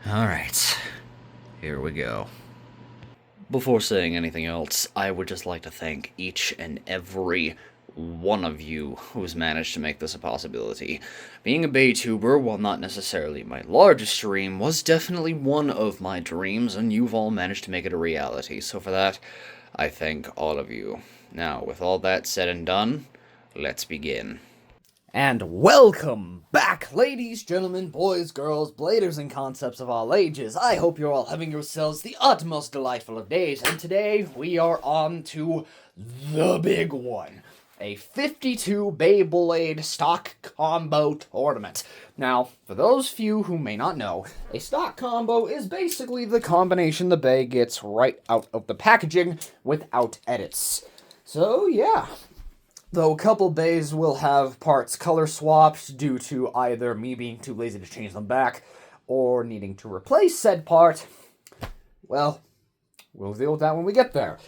Alright, here we go. Before saying anything else, I would just like to thank each and every one of you who's managed to make this a possibility. Being a Baytuber, while not necessarily my largest dream, was definitely one of my dreams, and you've all managed to make it a reality, so for that, I thank all of you. Now, with all that said and done, let's begin. And welcome back, ladies, gentlemen, boys, girls, bladers, and concepts of all ages. I hope you're all having yourselves the utmost delightful of days, and today we are on to the big one. A 52 Beyblade stock combo tournament. Now, for those few who may not know, a stock combo is basically the combination the Bay gets right out of the packaging without edits. So, yeah. Though a couple bays will have parts color swapped due to either me being too lazy to change them back or needing to replace said part, well, we'll deal with that when we get there.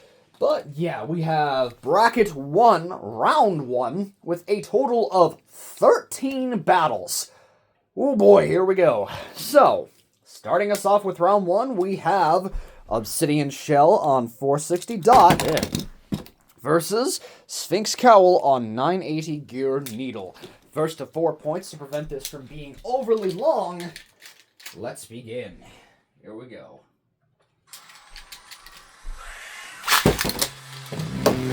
But yeah, we have bracket 1, round 1, with a total of 13 battles. Oh boy, here we go. So, starting us off with round 1, we have Obsidian Shell on 460 dot. Versus Sphinx Cowl on 980 Gear Needle. First to 4 points to prevent this from being overly long. Let's begin. Here we go.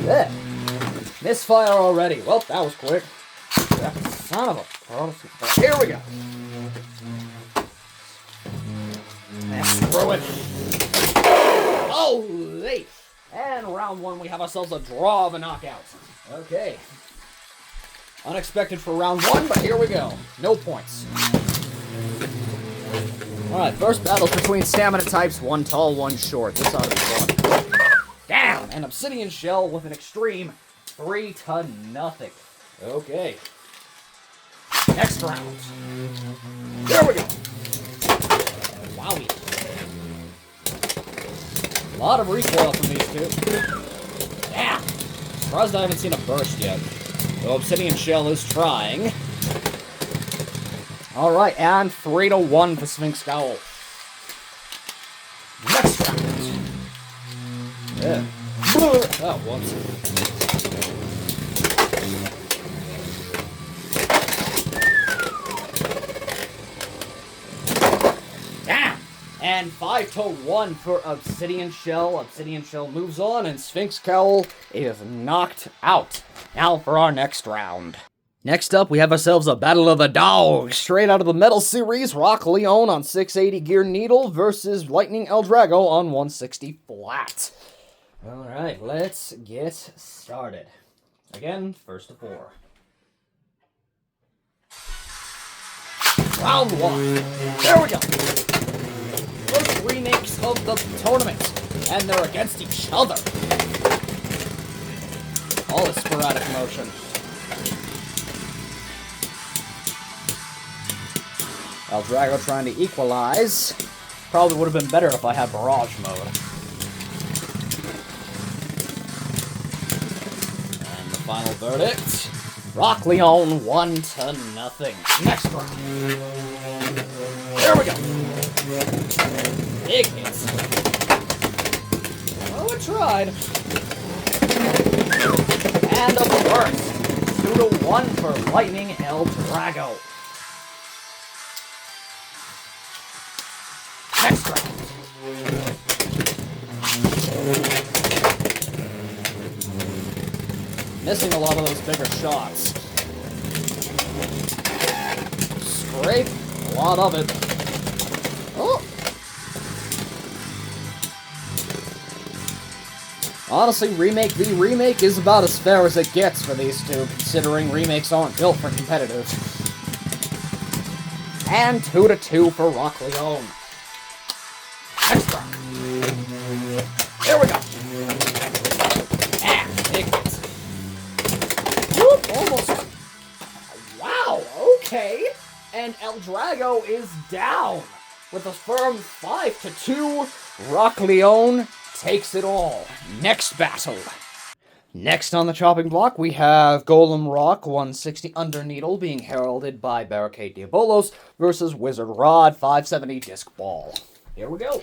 Yeah. Misfire already. Well, that was quick. That son of a Protestant. But here we go. Screw it. Oh, late. And round 1, we have ourselves a draw of a knockout. Okay. Unexpected for round 1, but here we go. No points. Alright, first battle's between stamina types, one tall, one short. This ought to be fun. Down! And Obsidian Shell with an extreme 3-0. Okay. Next round. There we go. Wowie. A lot of recoil from these two. Yeah! Surprised I haven't seen a burst yet. So Obsidian Shell is trying. Alright, and 3-1 for Sphinx Cowl. Next round. Yeah. Oh, whoops. And 5-1 for Obsidian Shell. Obsidian Shell moves on, and Sphinx Cowl is knocked out. Now for our next round. Next up, we have ourselves a Battle of the Dogs. Straight out of the Metal Series, Rock Leone on 680 Gear Needle versus Lightning El Drago on 160 flat. Alright, let's get started. Again, first to 4. Round 1. There we go. First remakes of the tournament, and they're against each other. All this sporadic motion. El Drago trying to equalize. Probably would have been better if I had barrage mode. And the final verdict. Rock Leone 1-0. Next round. There we go. Big hits. Oh, it tried. And a burst. 2-1 for Lightning El Drago. Next round. Missing a lot of those bigger shots. Scrape. A lot of it. Oh. Honestly, Remake v Remake is about as fair as it gets for these two, considering remakes aren't built for competitors. And 2-2 for Rock Leone. Next round. There we go. And big hit. Whoop, almost. Wow, okay. And El Drago is down. With a firm 5-2, Rock Leone takes it all. Next battle. Next on the chopping block, we have Golem Rock 160 Underneedle being heralded by Barricade Diabolos versus Wizard Rod 570 Disc Ball. Here we go.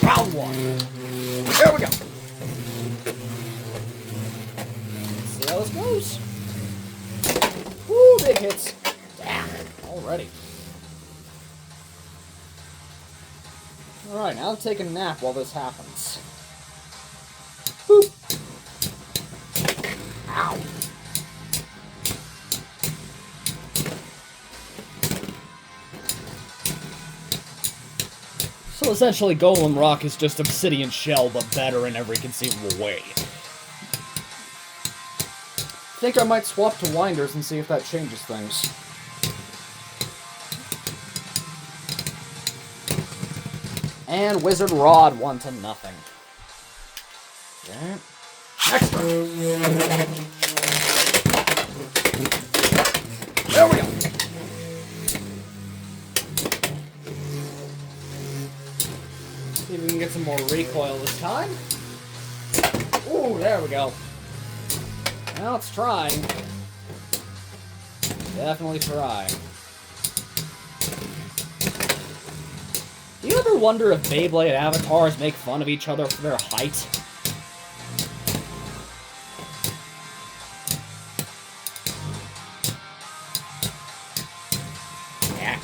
Round one. Here we go. Let's see how this goes. Woo, big hits. Damn, already. Alright, now I'm taking a nap while this happens. Boop. Ow. So essentially, Golem Rock is just Obsidian Shell, but better in every conceivable way. I think I might swap to Winders and see if that changes things. And Wizard Rod 1-0. Okay. Next one. There we go. See if we can get some more recoil this time. Ooh, there we go. Well, it's trying. Definitely trying. Do you ever wonder if Beyblade avatars make fun of each other for their height? Yeah.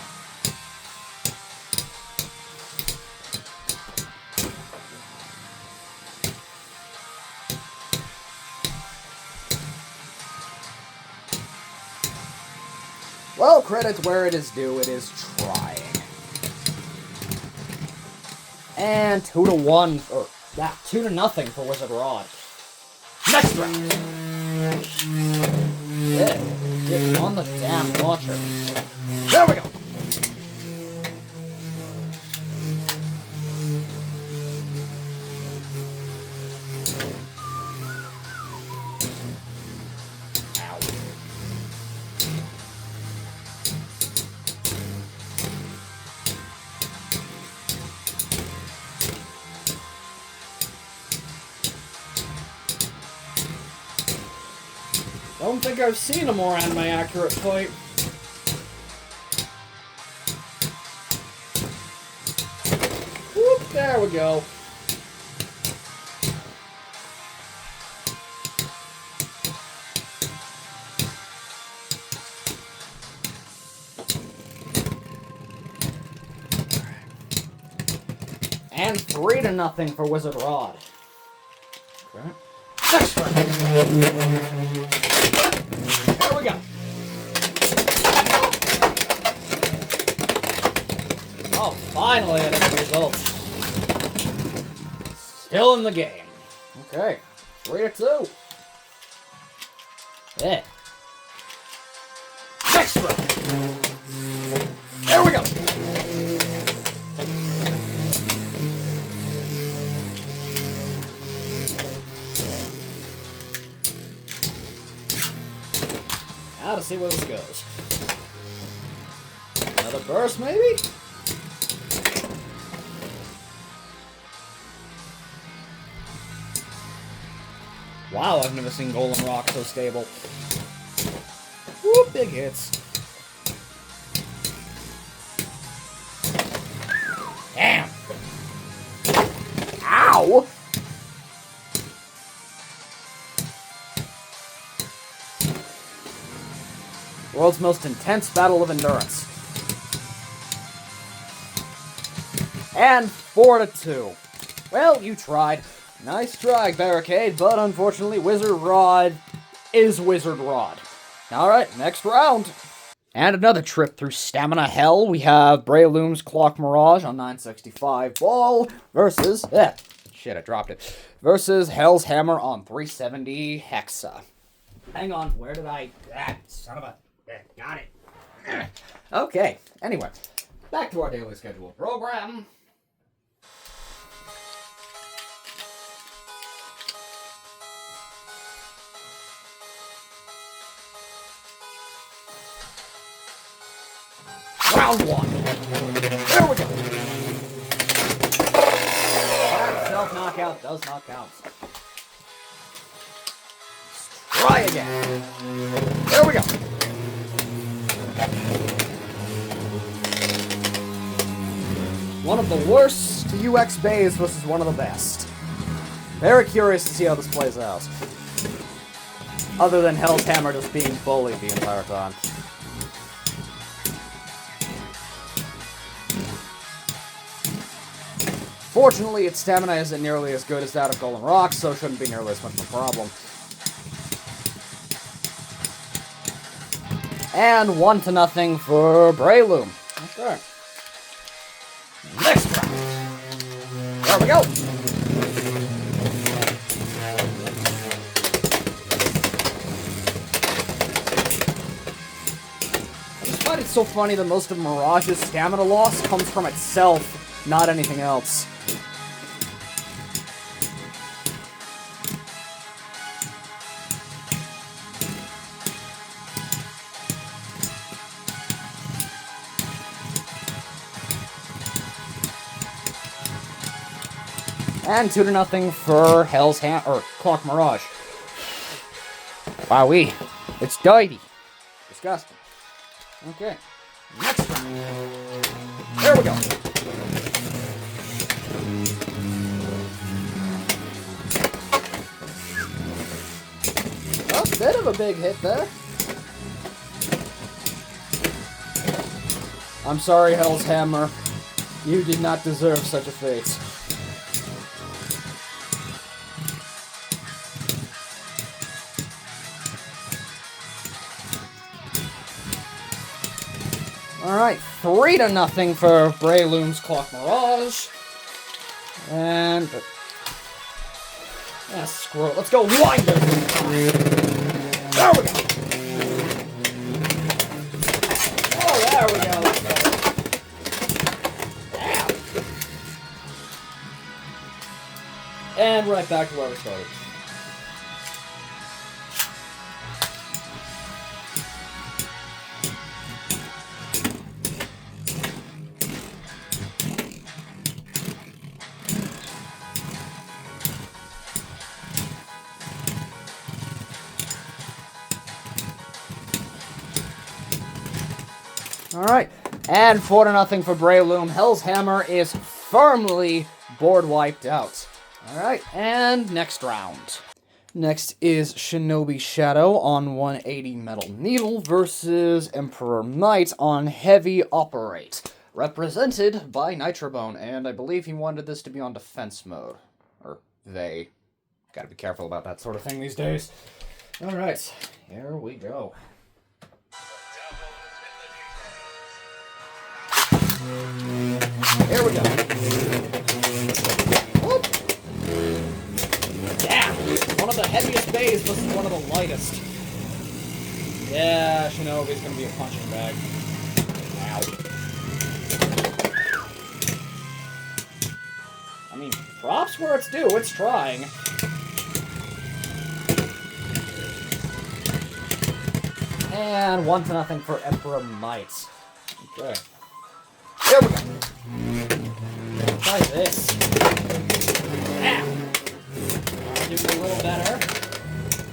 Well, credit where it is due, it is trying. And 2-1, or 2-0 for Wizard Rod. Next round. Yeah, get on the damn launcher. There we go. Ow. Don't think I've seen a more anime-accurate fight. Whoop, there we go. And 3-0 for Wizard Rod. Okay. Next one. There we go. Oh, finally I get the results. Still in the game. Okay. 3-2. Yeah. Next round. There we go. Now to see where this goes. Another burst, maybe? Wow, I've never seen Golem Rock so stable. Whoop, big hits. Damn. Ow! World's most intense battle of endurance. And 4-2. Well, you tried. Nice try, Barricade, but unfortunately Wizard Rod is Wizard Rod. Alright, next round. And another trip through Stamina Hell. We have Breloom's Clock Mirage on 965 Ball versus... shit, I dropped it. Versus Hell's Hammer on 370 Hexa. Hang on, where did I... son of a... got it. Okay, anyway. Back to our daily schedule program. Round one. There we go. That knockout does not count. Let's try again. There we go. One of the worst UX bays versus one of the best. Very curious to see how this plays out. Other than Hell's Hammer just being bullied the entire time. Fortunately, its stamina isn't nearly as good as that of Golden Rocks, so it shouldn't be nearly as much of a problem. And 1-0 for Breloom. Okay. Next round. There we go. I just find it so funny that most of Mirage's stamina loss comes from itself, not anything else. And 2-0 for Clock Mirage. Wowee. It's dirty. Disgusting. Okay. Next round. There we go. A bit of a big hit there. I'm sorry, Hell's Hammer. You did not deserve such a fate. Alright, 3-0 for Breloom's Clock Mirage. And... ah, screw it. Let's go Winder! There we go! Oh, there we go. Let's go. Damn. And right back to where we started. Alright, and 4-0 for Breloom. Hell's Hammer is firmly board wiped out. Alright, and next round. Next is Shinobi Shadow on 180 Metal Needle versus Emperor Might on Heavy Operate. Represented by Nitrobone, and I believe he wanted this to be on defense mode. Or they. Gotta be careful about that sort of thing these days. Alright, here we go. Here we go. Whoop. Yeah, one of the heaviest bays versus one of the lightest. Yeah, Shinobi's gonna be a punching bag. Ow. I mean, props where it's due, it's trying. And 1-0 for Emperor Might. Okay. There we go. Try this. Ow. Do a little better.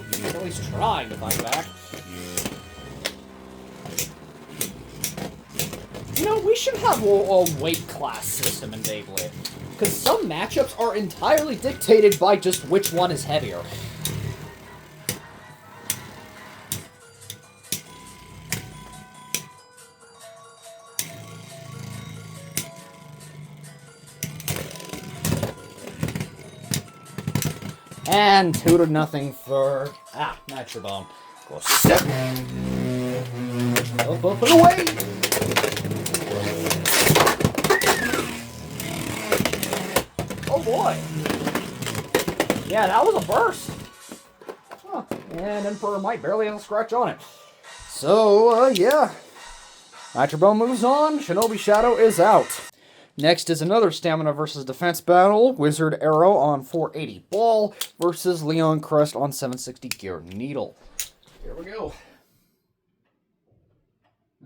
He's at least trying to fight back. You know, we should have a weight class system in Beyblade. Because some matchups are entirely dictated by just which one is heavier. And 2-0 for Nitrobone. Go step. Up and away. Oh boy. Yeah, that was a burst. Huh. And Emperor Might barely have a scratch on it. So, yeah. Nitrobone moves on. Shinobi Shadow is out. Next is another stamina versus defense battle. Wizard Arrow on 480 Ball versus Leon Crest on 760 Gear Needle. Here we go.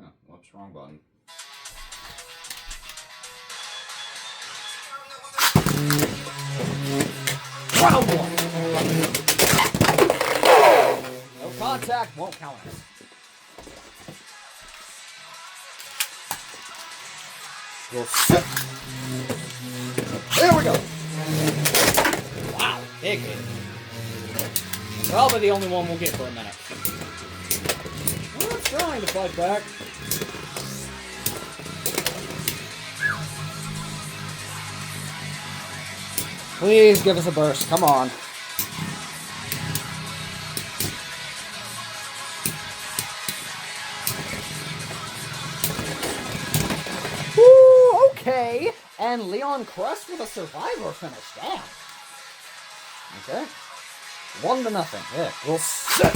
Oh, whoops, wrong button. Round one. No contact, won't count it. We'll sit. There we go. Wow, big hit. Probably the only one we'll get for a minute. Well, it's trying to fight back. Please give us a burst. Come on. Woo, okay. And Leon Crest with a survivor finish. Damn. Okay. 1-0. Yeah, we'll sit.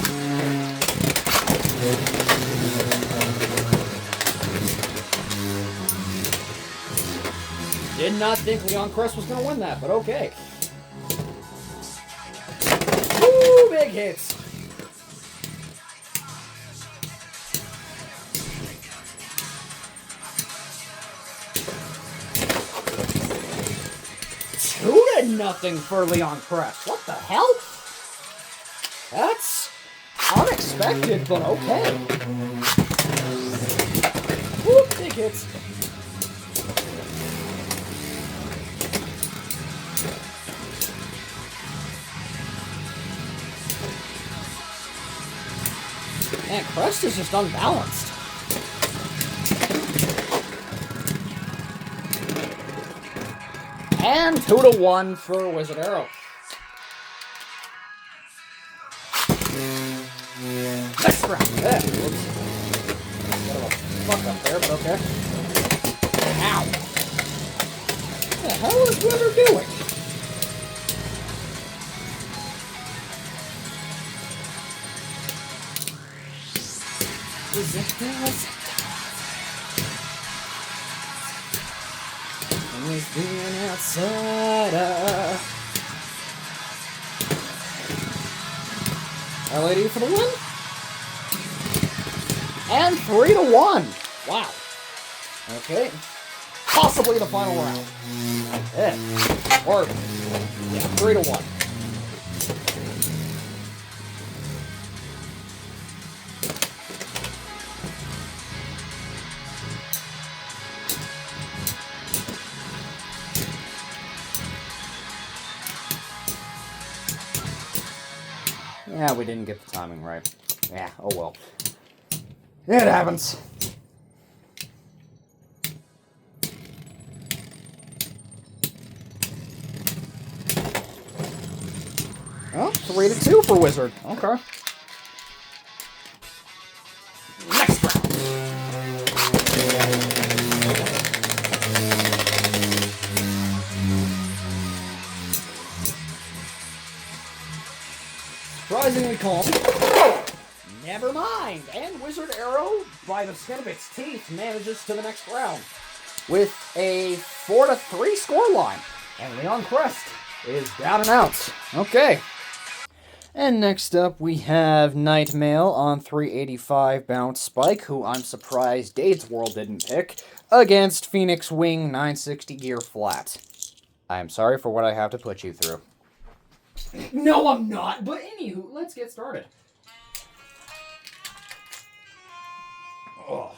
Did not think Leon Crest was going to win that, but okay. Woo, big hits. Two to nothing for Leon Crest. What the hell? That's unexpected, but okay. Woo, big hits. Man, Crest is just unbalanced. And 2-1 for Wizard Arrow. Next round. Yeah, whoops. Bit of a fuck up there, but okay. Ow. What the hell is Wizard doing? Always being an outsider. LAD for the win. And 3-1. Wow. Okay. Possibly the final round. Yeah. Or, yeah, 3-1. Yeah, we didn't get the timing right. Yeah, oh well. It happens. Oh, 3-2 for Wizard. Okay. Next round. Surprisingly calm. Never mind. And Wizard Arrow, by the skin of its teeth, manages to the next round with a 4-3 scoreline. And Leon Crest is down and out. Okay. And next up, we have Nightmail on 385 Bounce Spike, who I'm surprised Dade's World didn't pick, against Phoenix Wing 960 Gear Flat. I am sorry for what I have to put you through. No, I'm not, but anywho, let's get started. Oh.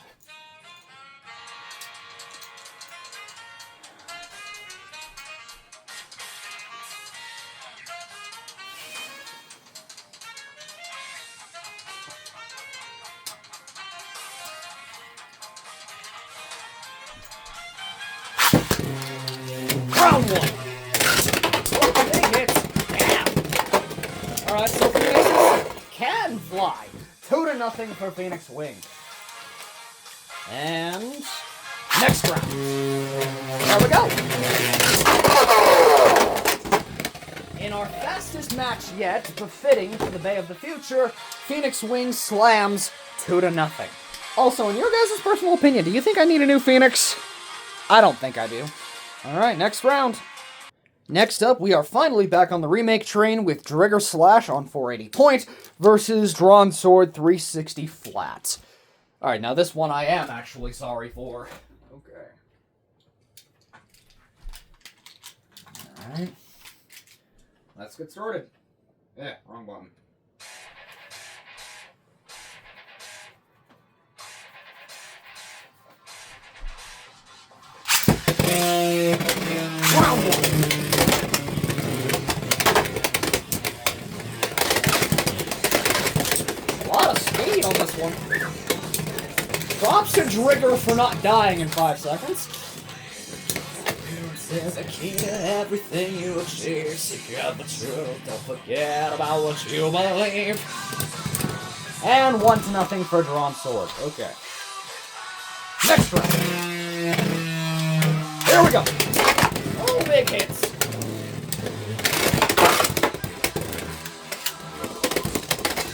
Round one. Big hits. Damn. Alright, so Phoenix can fly. 2-0 for Phoenix Wing. And next round. There we go. In our fastest match yet, befitting for the Bay of the Future, Phoenix Wing slams 2-0. Also, in your guys' personal opinion, do you think I need a new Phoenix? I don't think I do. Alright, next round. Next up, we are finally back on the remake train with Drigger Slash on 480 point versus Dransword 360 flat. Alright, now this one I am actually sorry for. Okay. Alright. let's get started. Yeah, wrong button. Round one. A lot of speed on this one. Props to Drigger for not dying in 5 seconds. There's a key to everything you achieve. Seek out the truth. Don't forget about what you believe. And 1-0 for Dransword. Okay. Next round. Here we go. Oh, big hits.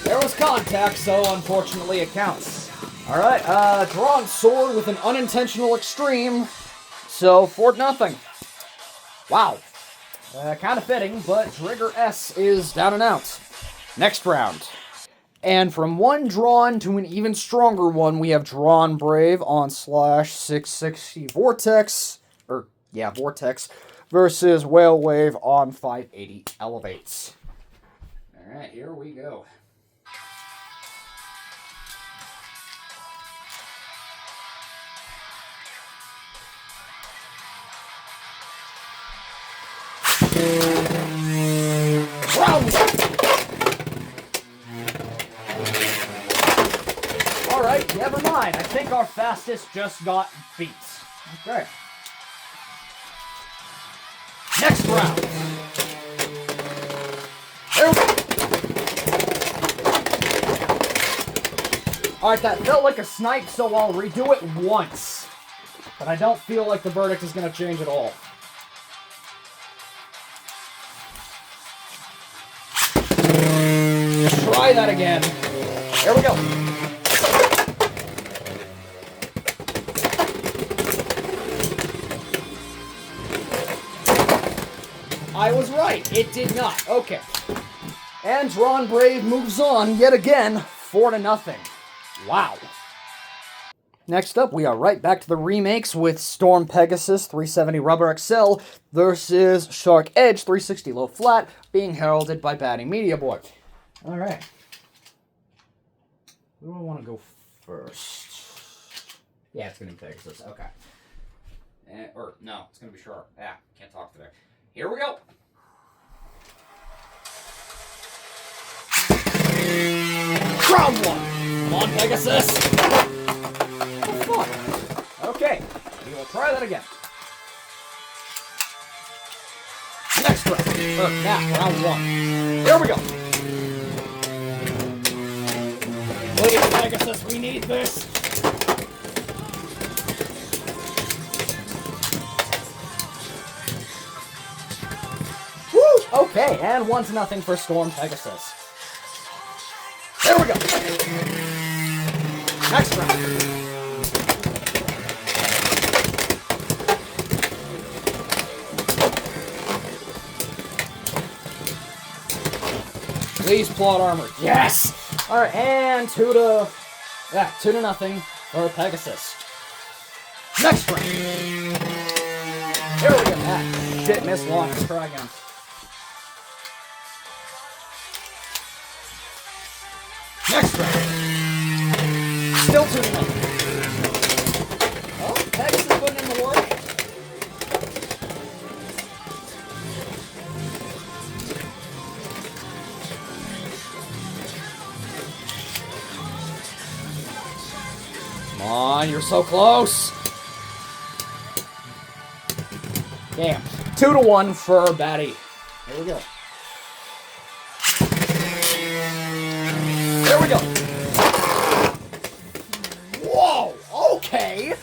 There was contact, so unfortunately it counts. Alright, Dransword with an unintentional extreme. So, 4-0. Wow. Kind of fitting, but Drigger S is down and out. Next round. And from one drawn to an even stronger one, we have Drawn Brave on /660 Vortex. Vortex. Versus Whale Wave on 580 Elevates. Alright, here we go. Round one. Alright, never mind. I think our fastest just got beat. Okay. Next round. There we go. Alright, that felt like a snipe, so I'll redo it once. But I don't feel like the verdict is going to change at all. Try that again. There we go. I was right. It did not. Okay. And Drawn Brave moves on yet again, 4-0. Wow. Next up, we are right back to the remakes with Storm Pegasus 370 Rubber XL versus Shark Edge 360 Low Flat, being heralded by Batty Media Boy. Alright. Where do I want to go first? Yeah, it's going to be Pegasus. Okay. No, it's going to be Shark. Yeah, can't talk today. Here we go. Round one. Come on, Pegasus. Oh, fun. Okay, we will try that again. Next round. Round one. Here we go. Please, Pegasus, we need this. Woo! Okay, and 1-0 for Storm Pegasus. There we go. Next round. Please, plot armor. Yes! Alright, and 2-0 for Pegasus. Next round. Here we go. Ah, shit, missed launch. Let's try again. Next round. Still 2-0. Oh, Pegasus putting in the work. Come on, you're so close. Damn. 2-1 for Batty. Here we go. There we go. Whoa, okay.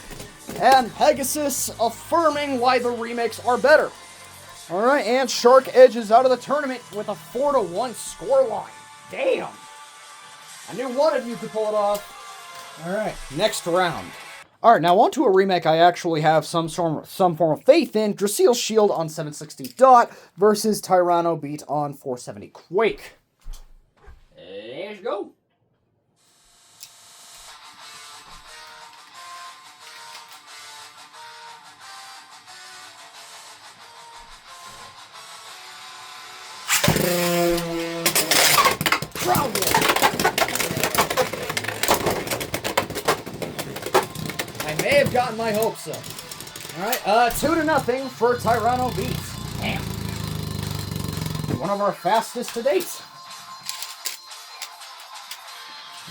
And Pegasus affirming why the remakes are better. Alright, and Shark Edge is out of the tournament with a 4-1 scoreline. Damn. I knew one of you could pull it off. Alright, next round. Alright, now on to a remake I actually have some form of faith in. Dracile's Shield on 760 Dot versus Tyranno Beat on 470 Quake. Let's go. I've gotten my hopes up. Alright, 2-0 for Tyranno Beats. Damn. One of our fastest to date.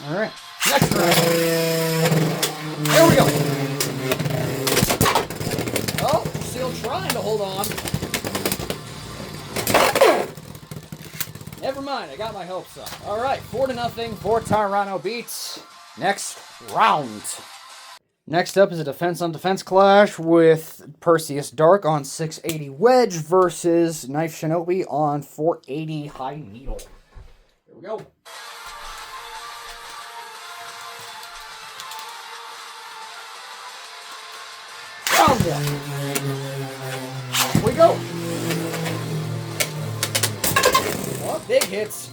Alright, next round. There we go. Oh, still trying to hold on. Never mind, I got my hopes up. Alright, 4-0 for Tyranno Beats. Next round. Next up is a defense-on-defense clash with Perseus Dark on 680 Wedge versus Knife Shinobi on 480 High Needle. Here we go. Round one. Here we go. Oh, big hits.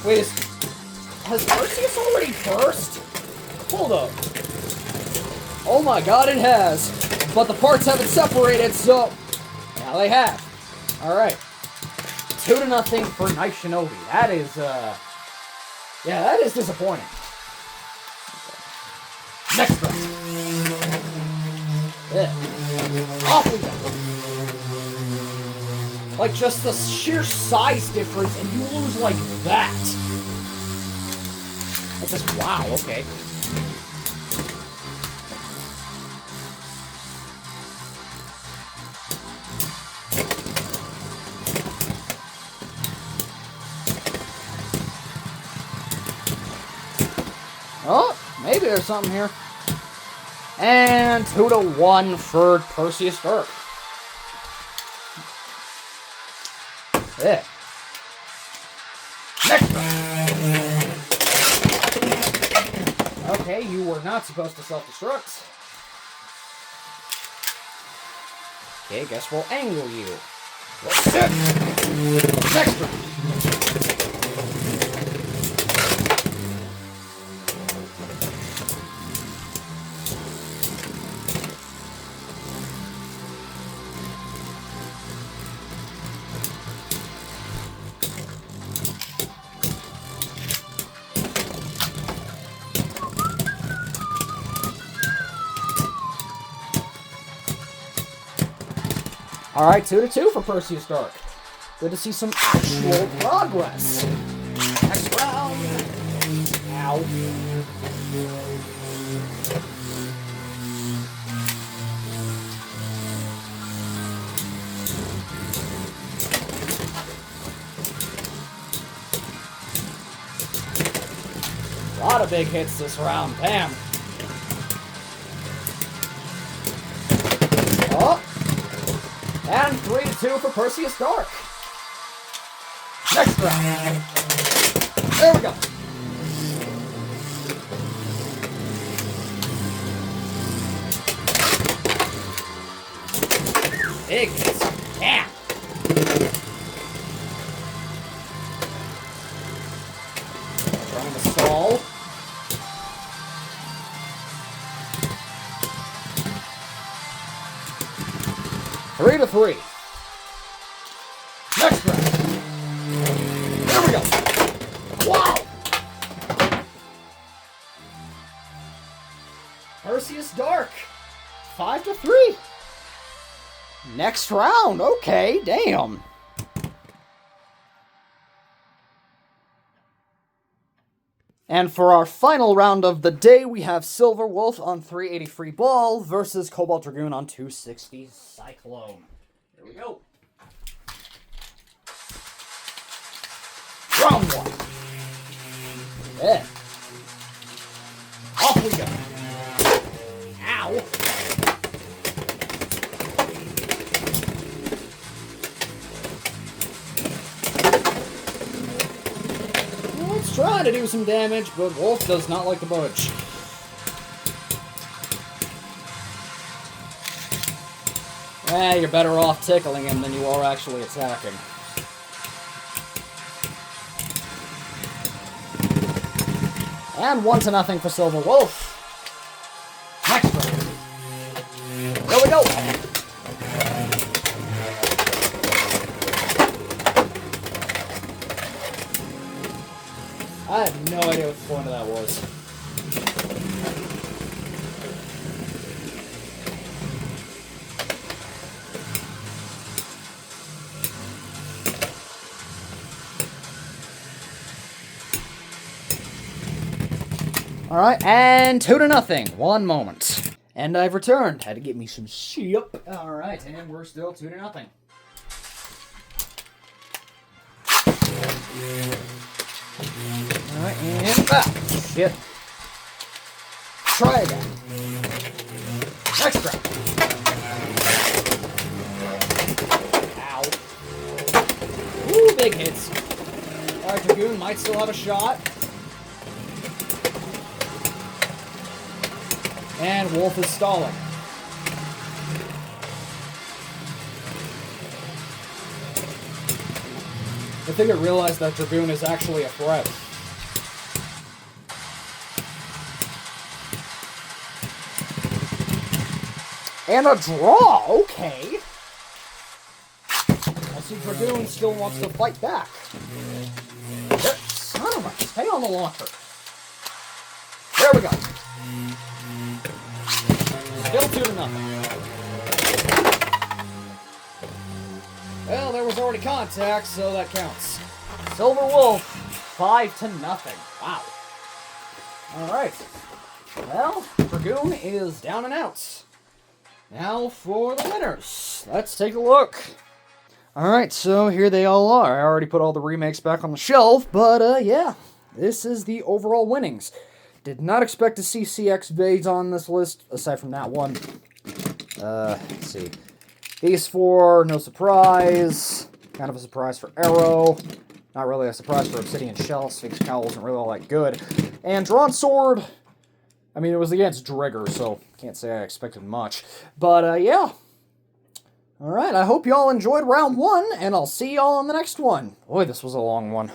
Wait, has Perseus already burst? Hold up. Oh my god, it has. But the parts haven't separated, so... Now they have. Alright. 2-0 for Knife Shinobi. That is, yeah, that is disappointing. Next round. Yeah. Off we go. Like, just the sheer size difference, and you lose like that. It's just, wow, okay. Oh, maybe there's something here. And 2-1 for Perseus Dark. Yeah. Next round. Okay, you were not supposed to self-destruct. Okay, guess we'll angle you. Next round. Alright, 2-2 for Perseus Dark. Good to see some actual progress. Next round. Ow. A lot of big hits this round. Damn. Oh. And 3-2 for Perseus Dark. Next round. There we go. Big hits. Damn. Trying to stall. Three to 3. Next round. There we go. Wow. Perseus Dark. 5-3. Next round. Okay, damn. And for our final round of the day, we have Therewolf on 380 Free Ball versus Cobalt Dragoon on 260 Cyclone. Here we go. Round one. Yeah. Off we go. Ow. Let's try to do some damage, but Wolf does not like to budge. Eh, you're better off tickling him than you are actually attacking. And 1-0 for Therewolf. Next round. There we go. I have no idea what the point of that was. Alright, and 2-0. One moment. And I've returned. Had to get me some sheep. Alright, and we're still 2-0. Alright, and shit. Try again. Next round. Ow. Ooh, big hits. Alright, Dragoon might still have a shot. And Wolf is stalling. I think I realized that Dragoon is actually a threat. And a draw! Okay. I see Dragoon still wants to fight back. Son of a... Stay on the launcher. There we go. Still 2-0. Well, there was already contact, so that counts. Silver Wolf, 5-0. Wow. Alright. Well, Dragoon is down and out. Now for the winners. Let's take a look. Alright, so here they all are. I already put all the remakes back on the shelf, but yeah. This is the overall winnings. Did not expect to see CX Vades on this list, aside from that one. Let's see. These four, no surprise. Kind of a surprise for Arrow. Not really a surprise for Obsidian Shell. Sphinx Cowl wasn't really all that good. And Dransword. I mean, it was against Drigger, so can't say I expected much. But, yeah. Alright, I hope y'all enjoyed round one, and I'll see y'all on the next one. Boy, this was a long one.